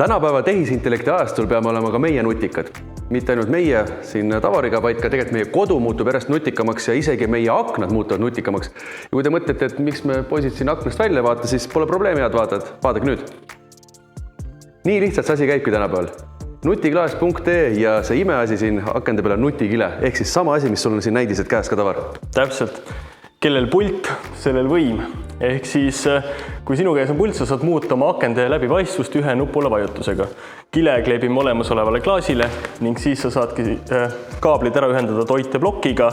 Tänapäeva tehisintellekti ajastul peame olema ka meie nutikad. Mitte ainult meie siin tavariga, vaid ka tegelikult meie kodu muutub järjest nutikamaks ja isegi meie aknad muutuvad nutikamaks. Ja kui te mõtlete, et miks me poisid siin aknast välja vaata, siis pole probleemi, head vaatajad. Vaadake nüüd. Nii lihtsalt see asi käibki tänapäeval. Nutiklaas.ee ja see imeasi siin akende peal on nutikile. Ehk siis sama asi, mis sul on siin näidised käes ka tavar. Täpselt. Kellel pult, sellel võim. Ehk siis, kui sinu käes on pult, sa saad muuta oma akende läbipaistvust ühe nupule vajutusega. Kile kleebime olemasolevale klaasile ning siis sa saadki kaablid ära ühendada toiteplokiga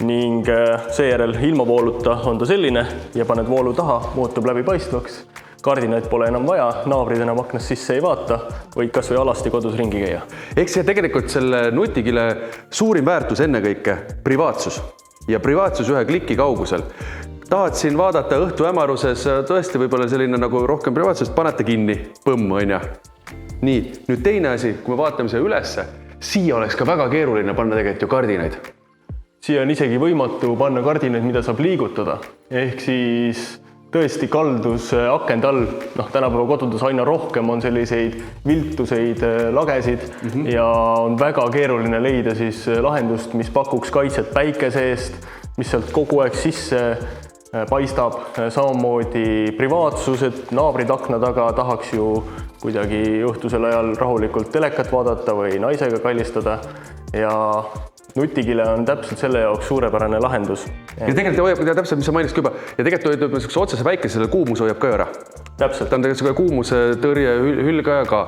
ning seejärel ilma vooluta on ta selline ja paned voolu taha, muutub läbipaistvaks. Kardinaid pole enam vaja, naabrid enam aknast sisse ei vaata, võid kas või alasti kodus ringi käia. Ehk see tegelikult selle nutikile suurim väärtus ennekõike privaatsus ja privaatsus ühe kliki kaugusel. Tahad siin vaadata õhtu hämaruses, tõesti võib-olla selline nagu rohkem privaatsust, panete kinni, põmm, on ja. Nii, nüüd teine asi, kui me vaatame siia ülesse, siia oleks ka väga keeruline panna tegelikult ju kardinaid. Siia on isegi võimatu panna kardinaid, mida saab liigutada. Ehk siis tõesti kaldus akende all, tänapäeva kodudes aina rohkem on selliseid viltuseid lagesid ja on väga keeruline leida siis lahendust, mis pakuks kaitset päikese eest, mis sealt kogu aeg sisse paistab, samamoodi privaatsus, et naabrid akna taga tahaks ju kuidagi õhtusel ajal rahulikult telekat vaadata või naisega kallistada ja nutikile on täpselt selle jaoks suurepärane lahendus. Ja tegelikult hoiab täpselt, mis sa mainisid juba, ja tegelikult hoiab otsese päikesele kuumus hoiab ka ära. Täpselt. Ta on tegelikult kuumuse tõrje hülgaja ka,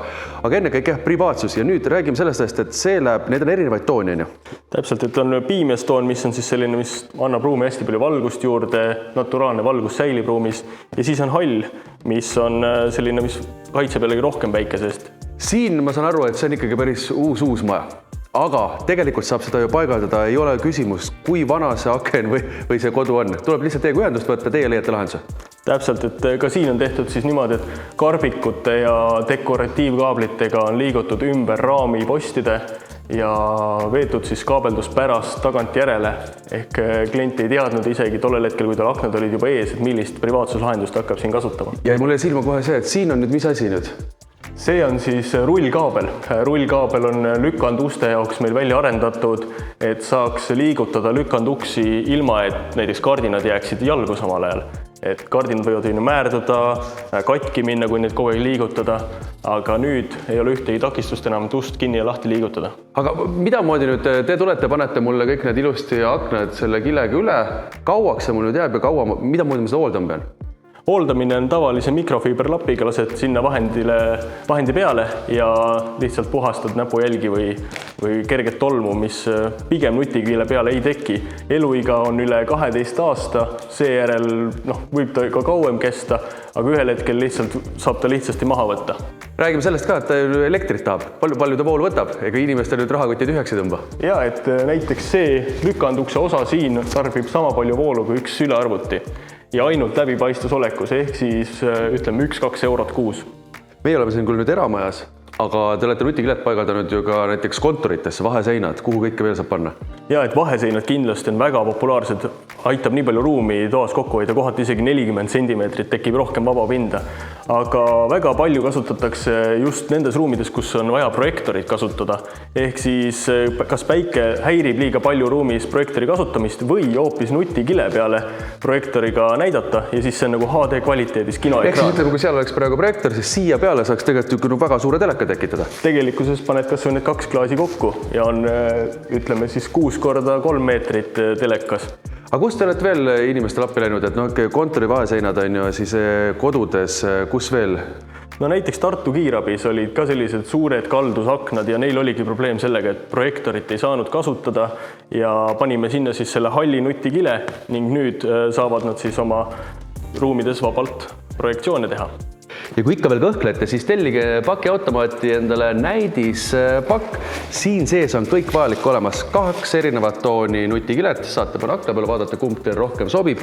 aga enne kõik privaatsus ja nüüd räägime sellest, et see läheb, need on erinevaid tooni, on ju? Täpselt, et on piimjastoon, mis on siis selline, mis annab ruumi hästi palju valgust juurde, naturaalne valgus säilib ruumis ja siis on hall, mis on selline, mis kaitseb jällegi rohkem päikesest. Siin ma saan aru, et see on ikkagi päris uus maja. Aga tegelikult saab seda ju paigaldada, ei ole küsimus, kui vana see aken või see kodu on. Tuleb lihtsalt teiega ühendust võtta, teie leiate lahenduse. Täpselt, et ka siin on tehtud siis niimoodi, et karbikute ja dekoratiivkaablitega on liigutud ümber raami postide ja veetud siis kaabeldus pärast tagant järele. Ehk klient ei teadnud isegi tollel hetkel, kui tal aknad olid juba ees, et millist privaatsuslahendust hakkab siin kasutama. Ja mulle silma kohe see, et siin on nüüd mis asi nüüd? See on siis rullkaabel. Rullkaabel on lükanduste jaoks meil välja arendatud, et saaks liigutada lükanduksi ilma, et näiteks kardinad jääksid jalgu samal ajal. Et kardinad võivad määrduda, katki minna, kui neid kogu aeg liigutada, aga nüüd ei ole ühtegi takistust enam, et ust kinni ja lahti liigutada. Aga mida moodi nüüd te tulete, panete mulle kõik need ilusti aknad selle kilega üle, kauaks see mul nüüd jääb ja mida moodi ma seda hooldama pean? Hooldamine on tavalise mikrofiiberlapiga, lased sinna vahendi peale ja lihtsalt puhastad näpujälgi või kerget tolmu, mis pigem nutikile peale ei teki. Eluiga on üle 12 aasta, seejärel võib ta ka kauem kesta, aga ühel hetkel lihtsalt saab ta lihtsasti maha võtta. Räägime sellest ka, et ta elektrit tahab. Palju ta voolu võtab, ega inimestel nüüd rahakoti tühjaks ei tõmba? Ja, et näiteks see lükandukse osa siin tarbib sama palju voolu kui üks sülearvuti. Ja ainult läbipaistvus olekus, ehk siis ütleme 1-2 eurot kuus. Meie oleme siin küll nüüd eramajas, aga te olete nutikilet paigaldanud ju ka näiteks kontoritesse, vaheseinad, kuhu kõike veel saab panna? Ja, et vaheseinad kindlasti on väga populaarsed, aitab nii palju ruumi toas kokku hoida, kohati isegi 40 centimeetrit tekib rohkem vaba pinda. Aga väga palju kasutatakse just nendes ruumides, kus on vaja projektorit kasutada. Ehk siis kas päike häirib liiga palju ruumis projektori kasutamist või hoopis nutikile peale projektoriga näidata ja siis see on nagu HD kvaliteedis kinoekraan. Ehk siis ütleme, kui seal oleks praegu projektor, siis siia peale saaks tegelikult väga suure teleka tekitada. Tegelikkuses paned kas või need 2 klaasi kokku ja on ütleme siis 6x3 meetrit telekas. Aga kus te olete veel inimestel appi läinud, et kontori vaheseinad on ju siis kodudes, kus veel? No näiteks Tartu Kiirabis olid ka sellised suured kaldusaknad ja neil oligi probleem sellega, et projektorit ei saanud kasutada ja panime sinna siis selle halli nutikile ning nüüd saavad nad siis oma ruumides vabalt projektsioone teha. Ja kui ikka veel kõhklete, siis tellige pakiautomaati endale näidispakk. Siin sees on kõik vajalik olemas. 2 erinevat tooni nutikilet, saate panna akna peale, vaadata, kumb teil rohkem sobib.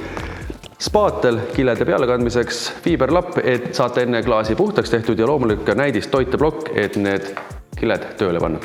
Spaatel kilede pealekandmiseks fiiberlapp, et saate enne klaasi puhtaks tehtud ja loomulikult näidis toiteplokk, et need kiled tööle panna.